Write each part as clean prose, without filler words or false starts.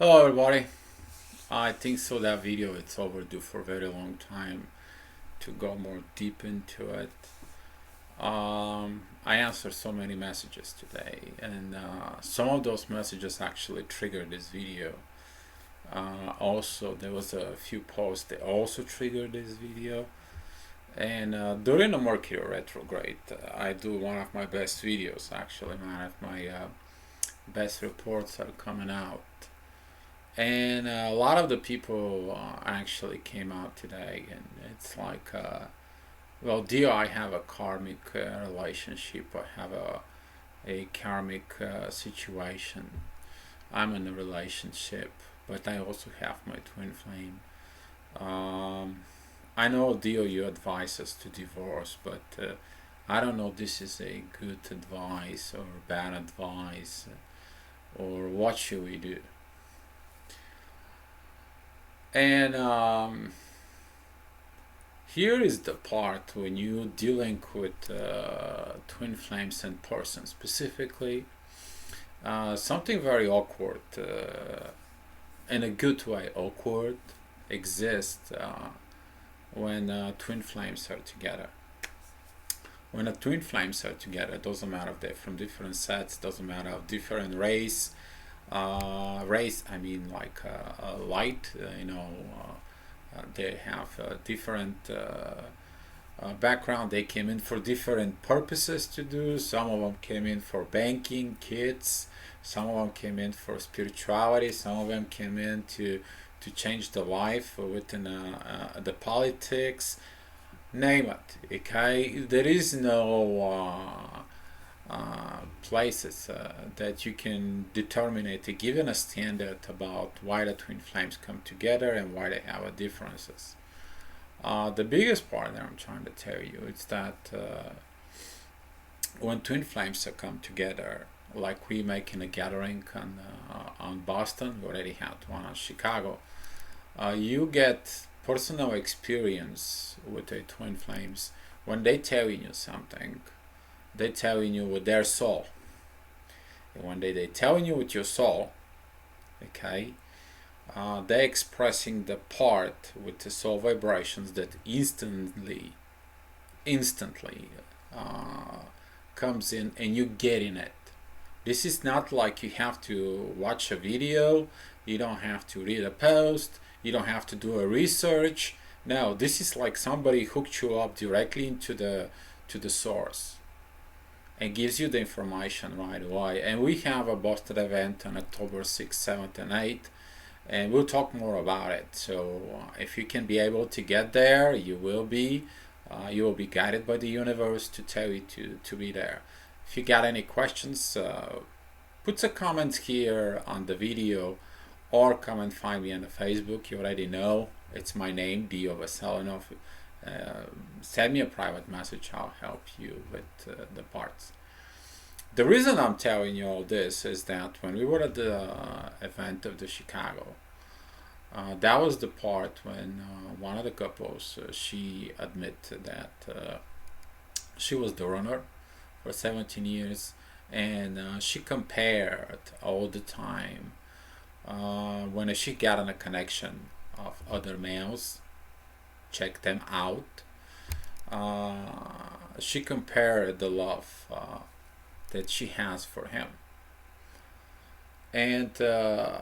Hello everybody. I think so that video it's overdue for a very long time to go more deep into it. I answered so many messages today, and some of those messages actually triggered this video. Also, there was a few posts that also triggered this video. And during the Mercury retrograde, I do one of my best videos. Actually, one of my best reports are coming out. And a lot of the people actually came out today, and it's like, well, Dio, I have a karmic relationship. I have a karmic situation. I'm in a relationship, but I also have my twin flame. I know, Dio, you advise us to divorce, but I don't know this is a good advice or bad advice, or what should we do? And here is the part when you dealing with twin flames in person specifically. Something very awkward, in a good way, awkward, exists when twin flames are together. When twin flames are together, it doesn't matter if they're from different sets, doesn't matter of different race. Race, I mean, like light, they have a different background. They came in for different purposes to do. Some of them came in for banking, kids. Some of them came in for spirituality. Some of them came in to change the life within the politics. Name it. Okay, there is no places that you can determine it, to give a standard about why the twin flames come together and why they have differences. The biggest part that I'm trying to tell you is that when twin flames come together, like we making a gathering on Boston, we already had one on Chicago. You get personal experience with the twin flames when they tell you something. They telling you with their soul. And when they telling you with your soul, okay, they expressing the part with the soul vibrations that instantly comes in, and you get in it. This is not like you have to watch a video, you don't have to read a post, you don't have to do a research. No, this is like somebody hooked you up directly into the source and gives you the information right away. And we have a Boston event on October 6th, 7th, and 8th, and we'll talk more about it. So if you can be able to get there, you will be guided by the universe to tell you to be there. If you got any questions, put some comments here on the video, or come and find me on the Facebook. You already know it's my name, Dio Veselinov. Send me a private message. I'll help you with the parts. The reason I'm telling you all this is that when we were at the event of the Chicago, that was the part when one of the couples, she admitted that she was the runner for 17 years, and she compared all the time when she got in a connection of other males, check them out. She compared the love that she has for him, and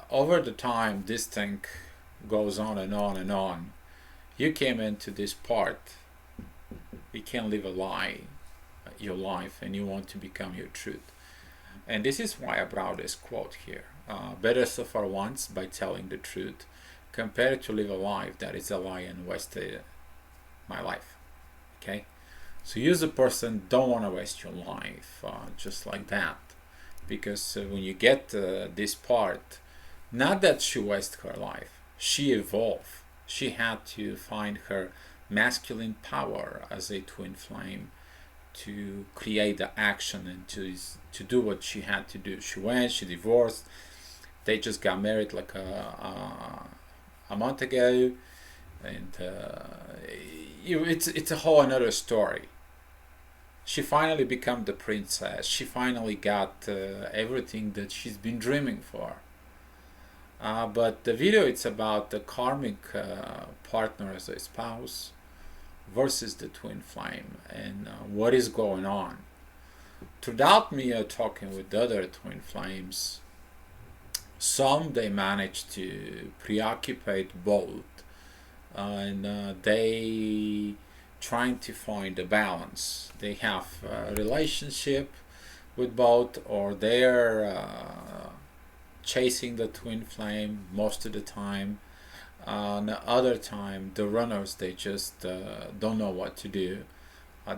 over the time this thing goes on and on and on. You came into this part, you can't live a lie your life, and you want to become your truth. And this is why I brought this quote here: better suffer once by telling the truth compared to live a life that is a lie and wasted my life. Okay, so you as a person don't want to waste your life just like that, because when you get this part, not that she wasted her life, she evolved. She had to find her masculine power as a twin flame to create the action and to do what she had to do. She went, she divorced, they just got married like a month ago, and it's a whole another story. She finally became the princess. She finally got everything that she's been dreaming for. But the video, it's about the karmic partner as a spouse versus the twin flame, and what is going on. Throughout me talking with the other twin flames, some they manage to preoccupy both, and they trying to find a balance. They have a relationship with both, or they're chasing the twin flame most of the time. The other time, the runners, they just don't know what to do.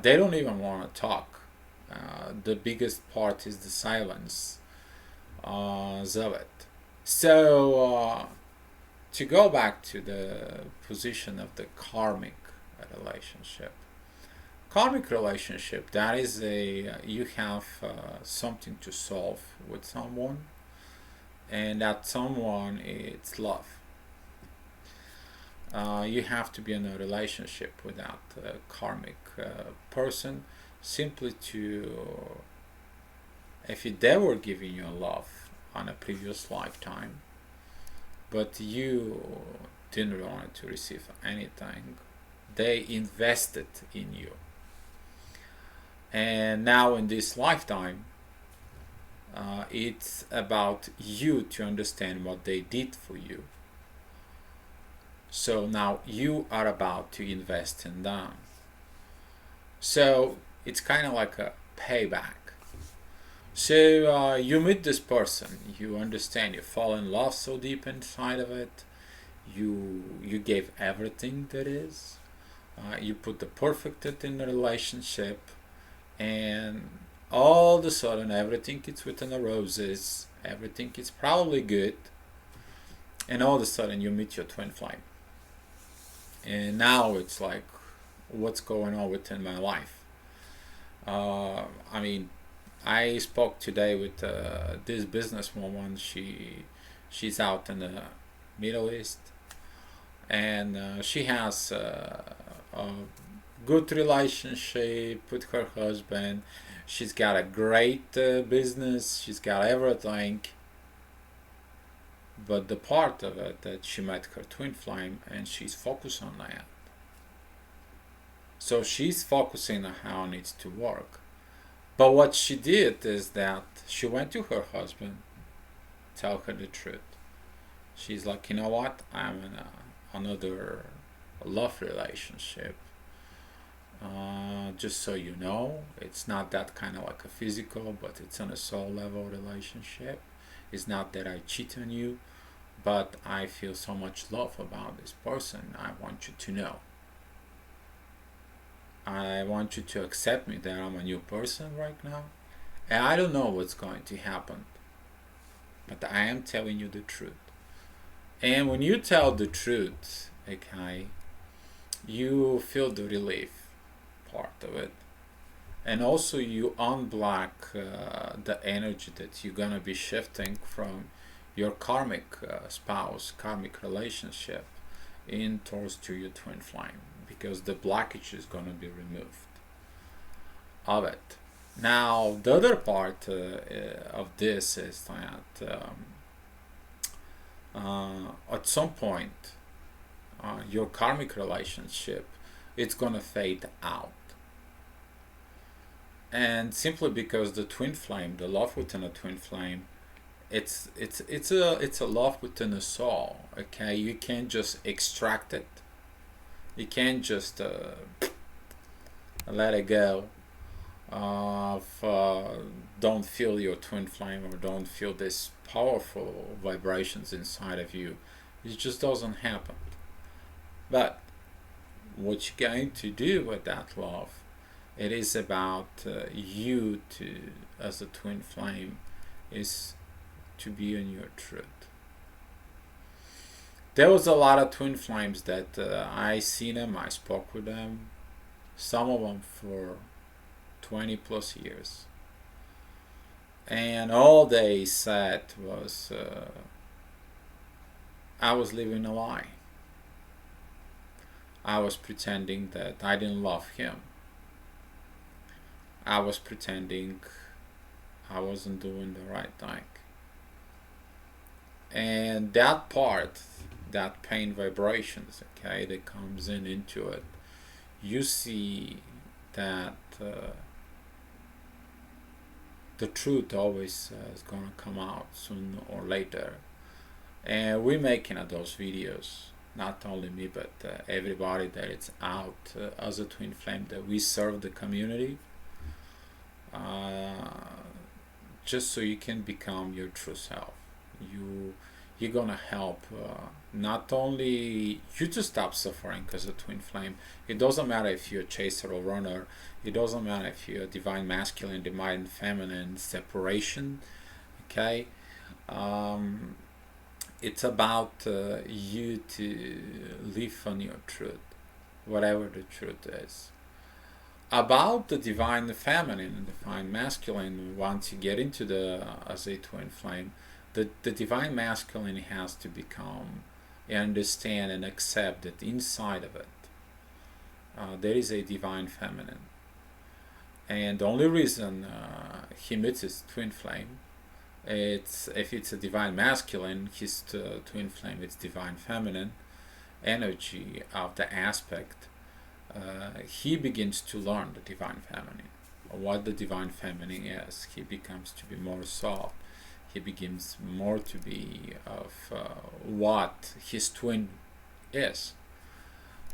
They don't even want to talk. The biggest part is the silence of it. So to go back to the position of the karmic relationship. Karmic relationship, that is you have something to solve with someone, and that someone, it's love. You have to be in a relationship with that karmic person, simply to, if they were giving you love on a previous lifetime, but you didn't want to receive anything, they invested in you, and now in this lifetime, it's about you to understand what they did for you. So now you are about to invest in them. So it's kind of like a payback. So you meet this person, you understand, you fall in love so deep inside of it, you gave everything that is, you put the perfect in the relationship, and all of a sudden everything is within the roses, everything is probably good, and all of a sudden you meet your twin flame. And now it's like, what's going on within my life? I mean, I spoke today with this businesswoman. She's out in the Middle East, and she has a good relationship with her husband. She's got a great business. She's got everything. But the part of it that she met her twin flame, and she's focused on that. So she's focusing on how it needs to work. But what she did is that she went to her husband, tell her the truth. She's like, you know what? I'm in another love relationship. Just so you know, it's not that kind of like a physical, but it's on a soul level relationship. It's not that I cheat on you, but I feel so much love about this person. I want you to know. I want you to accept me that I'm a new person right now. And I don't know what's going to happen, but I am telling you the truth. And when you tell the truth, okay, you feel the relief part of it. And also you unblock the energy that you're gonna be shifting from your karmic spouse, karmic relationship, in towards to your twin flame, because the blockage is gonna be removed of it. Now the other part of this is that at some point your karmic relationship, it's gonna fade out. And simply because the twin flame, the love within a twin flame, it's a love within a soul. Okay, you can't just extract it. You can't just let it go. Don't feel your twin flame, or don't feel this powerful vibrations inside of you. It just doesn't happen. But what you're going to do with that love, it is about you to, as a twin flame, is to be in your truth. There was a lot of twin flames that I seen them, I spoke with them, some of them for 20 plus years. And all they said was, I was living a lie. I was pretending that I didn't love him. I was pretending I wasn't doing the right thing. And that part, that pain vibrations, okay, that comes into it, you see that the truth always is gonna come out sooner or later. And we're making those videos, not only me, but everybody that is out as a twin flame, that we serve the community, just so you can become your true self. You're gonna help not only you to stop suffering because of twin flame. It doesn't matter if you're a chaser or runner. It doesn't matter if you're a divine masculine, divine feminine separation. Okay. It's about you to live on your truth, whatever the truth is. About the divine feminine and divine masculine, once you get into the as a twin flame, the divine masculine has to become, understand and accept that inside of it there is a divine feminine. And the only reason he meets his twin flame, it's if it's a divine masculine, his twin flame, it's divine feminine energy of the aspect. He begins to learn the divine feminine, what the divine feminine is. He becomes to be more soft. He begins more to be of what his twin is.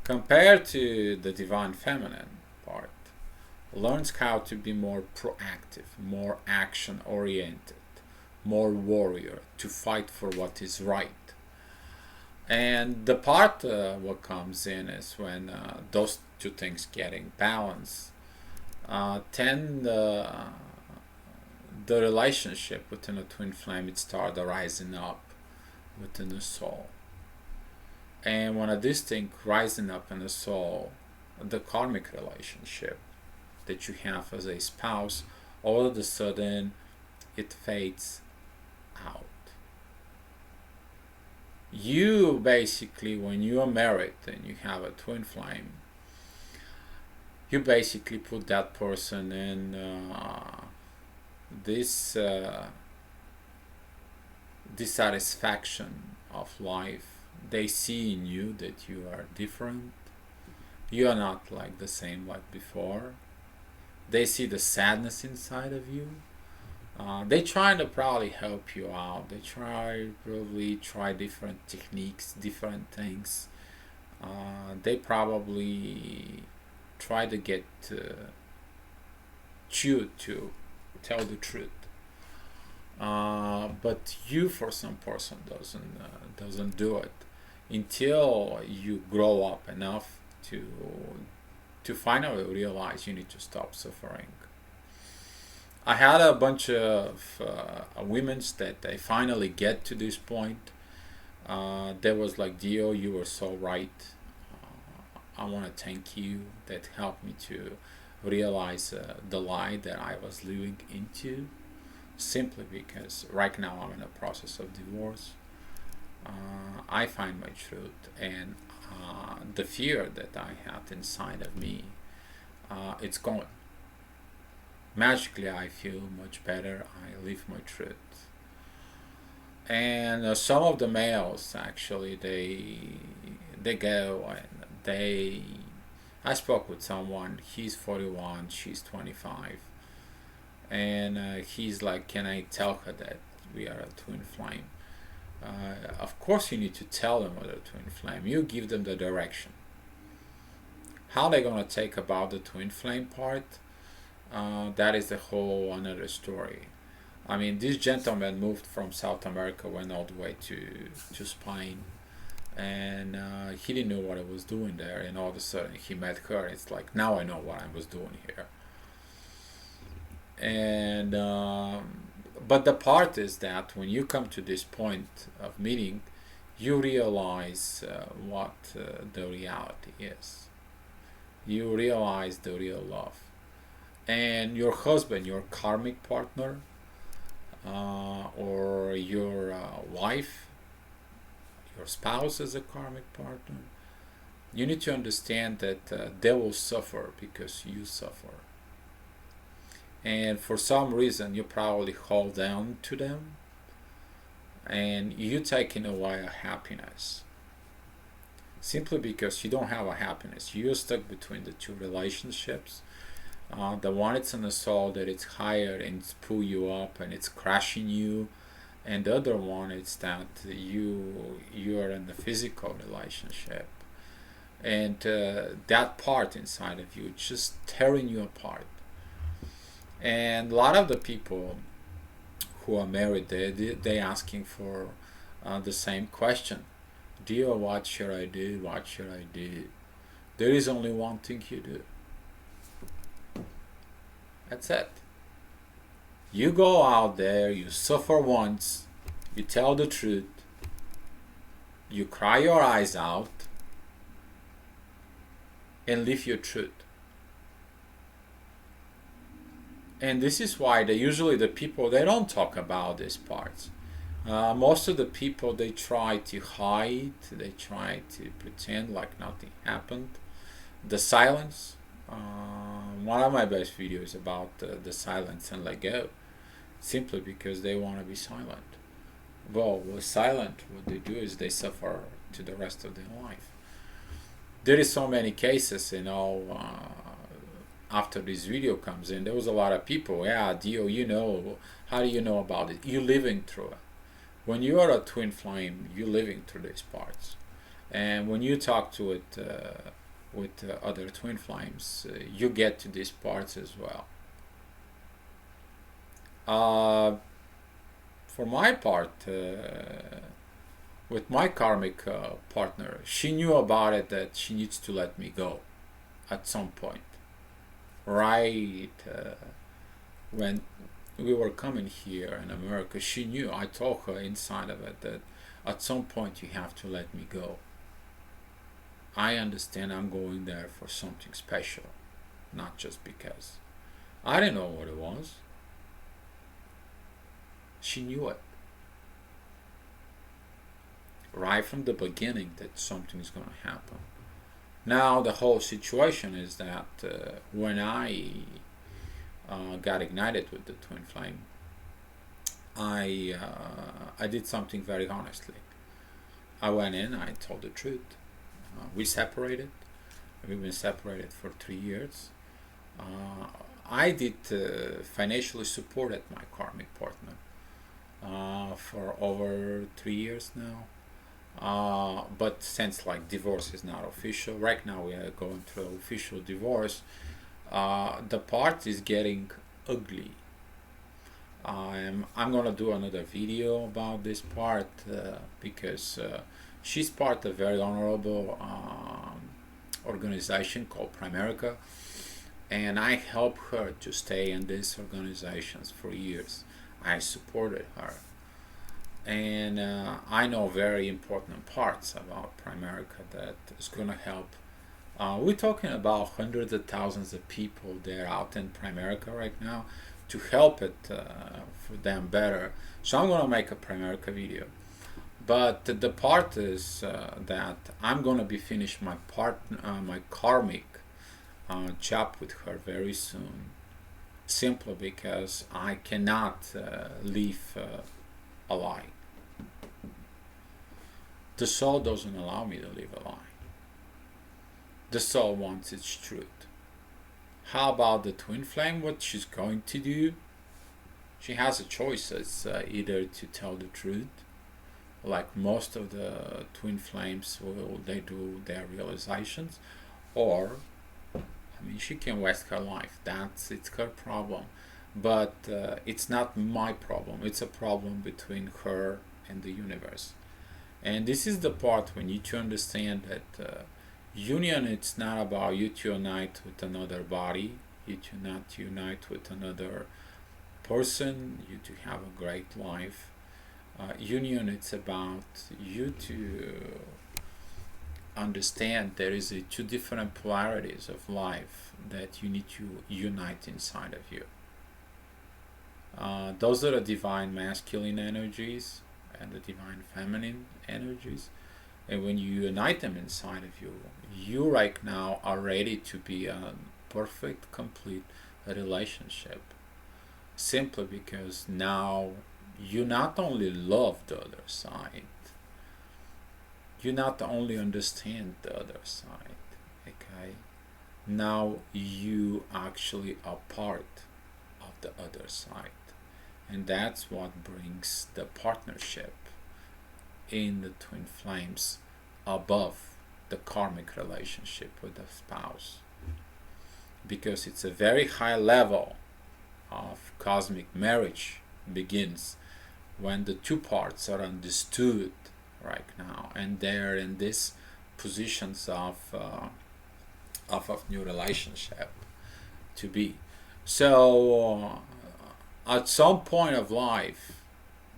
Compared to the divine feminine part, learns how to be more proactive, more action oriented, more warrior, to fight for what is right. And the part what comes in is when those two things getting balanced, then the relationship within a twin flame, it starts rising up within the soul. And when this thing rising up in the soul, the karmic relationship that you have as a spouse, all of a sudden it fades out. You basically, when you are married and you have a twin flame, you basically put that person in this dissatisfaction of life. They see in you that you are different. You are not like the same like before. They see the sadness inside of you. They try to probably help you out. They probably try different techniques, different things. They probably try to get you to tell the truth. But you, for some person, doesn't do it until you grow up enough to finally realize you need to stop suffering. I had a bunch of women that they finally get to this point. They was like, Dio, you were so right. I want to thank you. That helped me to realize the lie that I was living into, simply because right now I'm in a process of divorce. I find my truth, and the fear that I had inside of me, it's gone. Magically, I feel much better. I live my truth. And some of the males, actually, they go and they. I spoke with someone. He's 41. She's 25. And he's like, "Can I tell her that we are a twin flame?" Of course, you need to tell them what a twin flame. You give them the direction. How they're gonna take about the twin flame part? That is a whole another story. I mean, this gentleman moved from South America, went all the way to Spain, and he didn't know what I was doing there. And all of a sudden, he met her. It's like, now I know what I was doing here. And but the part is that when you come to this point of meeting, you realize what the reality is. You realize the real love. And your husband, your karmic partner, or your wife, your spouse is a karmic partner, you need to understand that they will suffer because you suffer. And for some reason, you probably hold down to them, and you taking away a happiness simply because you don't have a happiness. You're stuck between the two relationships. The one it's in the soul that it's higher and it's pull you up and it's crashing you, and the other one it's that you are in the physical relationship, and that part inside of you just tearing you apart. And a lot of the people who are married, they asking for the same question: dear, what should I do? What should I do? There is only one thing you do. That's it. You go out there, you suffer once, you tell the truth, you cry your eyes out, and live your truth. And this is why usually the people, they don't talk about these parts. Most of the people, they try to hide, they try to pretend like nothing happened. The silence, one of my best videos about the silence and let go, simply because they want to be silent. Well, with silent, what they do is they suffer to the rest of their life. There is so many cases, after this video comes in, there was a lot of people, yeah, Dio, how do you know about it? You're living through it. When you are a twin flame, you're living through these parts. And when you talk to it with other twin flames, you get to these parts as well. For my part, with my karmic partner, she knew about it, that she needs to let me go at some point. Right when we were coming here in America, she knew. I told her inside of it that at some point you have to let me go. I understand I'm going there for something special, not just because. I didn't know what it was. She knew it. Right from the beginning that something's going to happen. Now the whole situation is that when I got ignited with the twin flame, I did something very honestly. I went in, I told the truth. We separated. We've been separated for 3 years. I did financially supported my karmic partner for over 3 years now. But since divorce is not official, right now we are going through official divorce, the part is getting ugly. I'm gonna do another video about this part because she's part of a very honorable organization called Primerica, and I helped her to stay in these organizations for years. I supported her. And I know very important parts about Primerica that is going to help. We're talking about hundreds of thousands of people there out in Primerica right now to help it for them better. So I'm going to make a Primerica video. But the part is that I'm going to be finished my karmic job with her very soon. Simply because I cannot live a lie. The soul doesn't allow me to live a lie. The soul wants its truth. How about the twin flame? What she's going to do? She has a choice. It's either to tell the truth, like most of the twin flames they do their realizations, or she can waste her life. It's her problem. But it's not my problem. It's a problem between her and the universe. And this is the part we need to understand that union, it's not about you to unite with another body, you to not unite with another person, you to have a great life. Union, it's about you to understand there is two different polarities of life that you need to unite inside of you. Those are the divine masculine energies and the divine feminine energies, and when you unite them inside of you, you right now are ready to be a perfect, complete relationship, simply because now you not only love the other side, you not only understand the other side, okay? Now you actually are part of the other side. And that's what brings the partnership in the twin flames above the karmic relationship with the spouse. Because it's a very high level of cosmic marriage begins when the two parts are understood right now, and they're in these positions of new relationship to be. So at some point of life,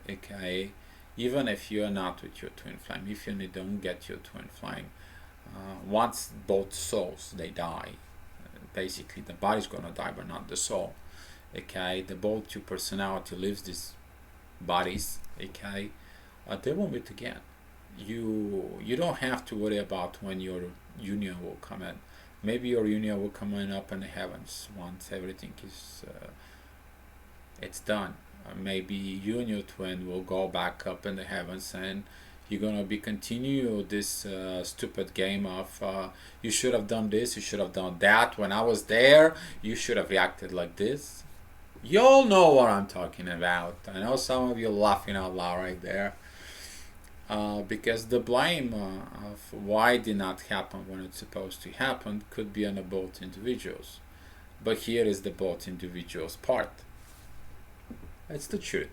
okay, even if you're not with your twin flame, if you don't get your twin flame, once both souls they die, basically the body's gonna die, but not the soul. Okay, the both two personality leaves these bodies. Okay, they will meet again. You don't have to worry about when your union will come in. Maybe your union will come in up in the heavens once everything is it's done. Maybe you and your twin will go back up in the heavens, and you're gonna be continue this stupid game of you should have done this, you should have done that. When I was there, you should have reacted like this. You all know what I'm talking about. I know some of you laughing out loud right there. Because the blame of why it did not happen when it's supposed to happen could be on the both individuals. But here is the both individuals part. It's the truth.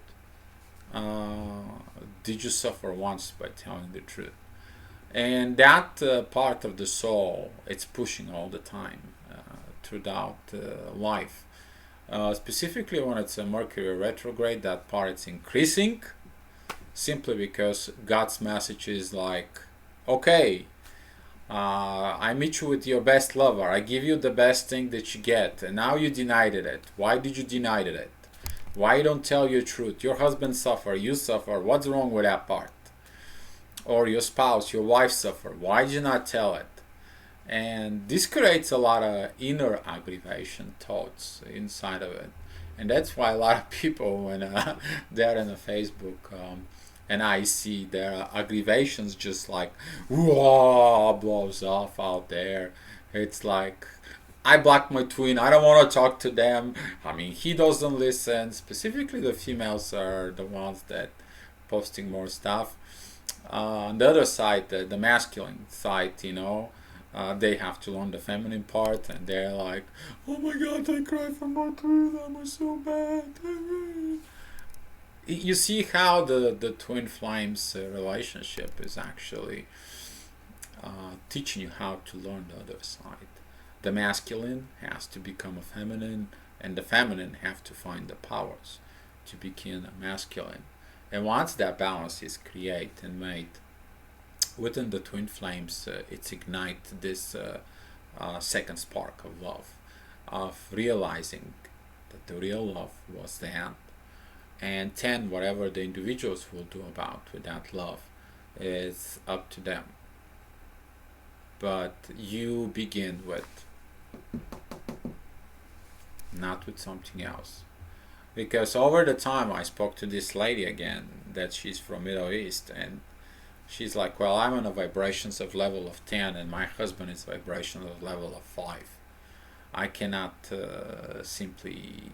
Did you suffer once by telling the truth? And that part of the soul, it's pushing all the time throughout life. Specifically when it's a Mercury retrograde, that part is increasing, simply because God's message is like, okay, I meet you with your best lover, I give you the best thing that you get, and now you denied it. Why did you deny it? Why you don't tell your truth? Your husband suffer, you suffer, what's wrong with that part? Or your spouse, your wife suffer, why did you not tell it? And this creates a lot of inner aggravation thoughts inside of it. And that's why a lot of people, when they're in a Facebook and I see their aggravations just like, whoa, blows off out there. It's like, I block my twin, I don't want to talk to them. I mean, he doesn't listen. Specifically, the females are the ones that posting more stuff. On the other side, the masculine side, they have to learn the feminine part, and they're like, oh my god, I cry for my twin, that was so bad. You see how the twin flames relationship is actually teaching you how to learn the other side. The masculine has to become a feminine, and the feminine have to find the powers to become a masculine. And once that balance is created and made within the twin flames, it's ignite this second spark of love, of realizing that the real love was that, and 10, whatever the individuals will do about with that love is up to them. But you begin with, not with something else. Because over the time I spoke to this lady again, that she's from Middle East, and she's like, well, I'm on a vibrations of level of 10, and my husband is vibration of level of 5. I cannot simply,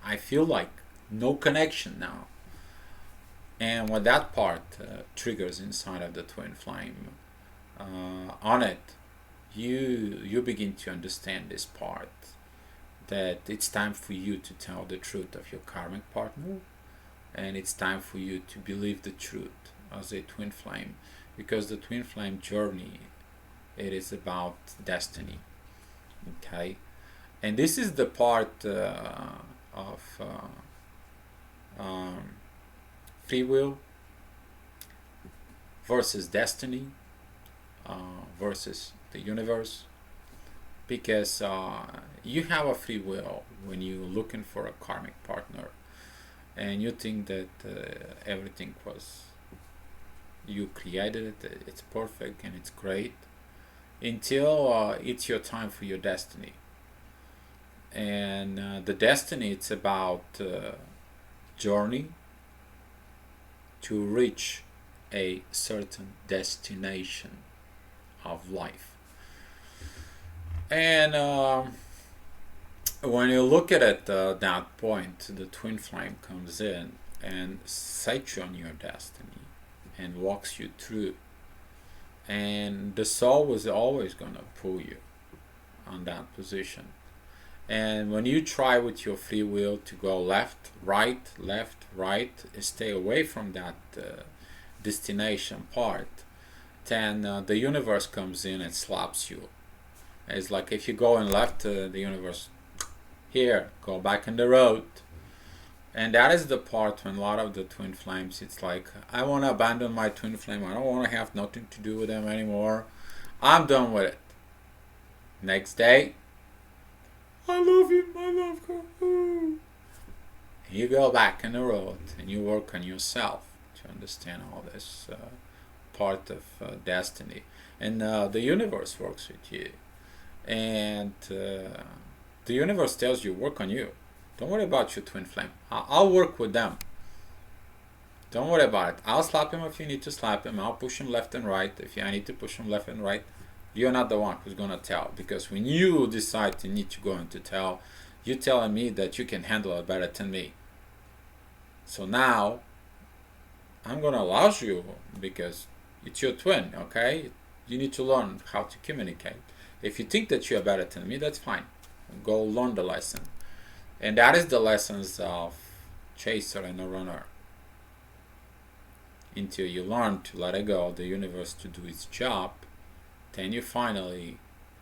I feel like no connection now. And when that part triggers inside of the twin flame, on it, you begin to understand this part, that it's time for you to tell the truth of your karmic partner, and it's time for you to believe the truth as a twin flame, because the twin flame journey, it is about destiny. Okay, and this is the part of free will versus destiny versus the universe. Because you have a free will when you're looking for a karmic partner, and you think that everything was, you created it, it's perfect and it's great, until it's your time for your destiny. And the destiny, it's about journey, to reach a certain destination of life. And when you look at it, that point, the twin flame comes in and sets you on your destiny and walks you through. And the soul is always going to pull you on that position. And when you try with your free will to go left, right, stay away from that destination part, then the universe comes in and slaps you. It's like if you go in left, the universe, here, go back in the road. And that is the part when a lot of the twin flames, it's like, I want to abandon my twin flame. I don't want to have nothing to do with them anymore. I'm done with it. Next day, I love him, I love her. You go back in the road and you work on yourself to understand all this part of destiny. And the universe works with you. And the universe tells you, work on you. Don't worry about your twin flame. I'll work with them. Don't worry about it. I'll slap him if you need to slap him. I'll push him left and right if I need to push him left and right. You're not the one who's going to tell. Because when you decide to need to go and to tell, you're telling me that you can handle it better than me. So now, I'm going to allow you because it's your twin, okay? You need to learn how to communicate. If you think that you're better than me, that's fine. Go learn the lesson. And that is the lessons of chaser and a runner. Until you learn to let it go, the universe to do its job, then you finally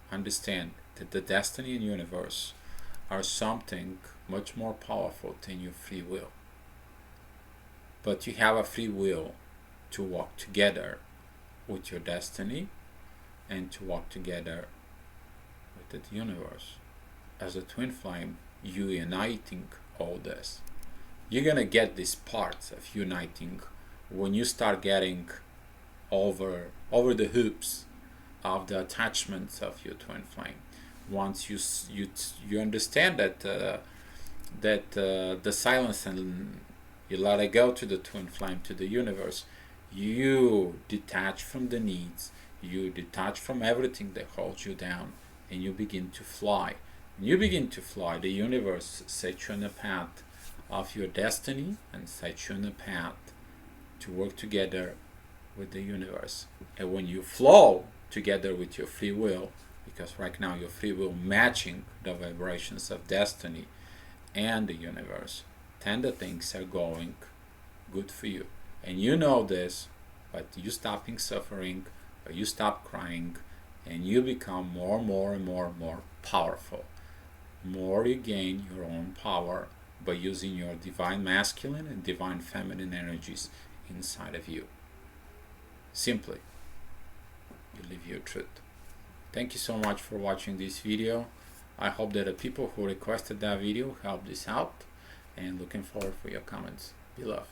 understand that the destiny and universe are something much more powerful than your free will. But you have a free will to walk together with your destiny and to walk together with the universe. As a twin flame, you uniting all this. You're gonna get these parts of uniting when you start getting over the hoops of the attachments of your twin flame. Once you understand that the silence, and you let it go to the twin flame, to the universe, you detach from the needs, you detach from everything that holds you down, and you begin to fly. When you begin to fly, the universe sets you on the path of your destiny and sets you on the path to work together with the universe. And when you flow together with your free will, because right now your free will matching the vibrations of destiny and the universe, then the things are going good for you. And you know this, but you stop suffering, or you stop crying, and you become more and more powerful. More you gain your own power by using your divine masculine and divine feminine energies inside of you. Simply, you live your truth. Thank you so much for watching this video. I hope that the people who requested that video helped this out, and looking forward for your comments. Be love.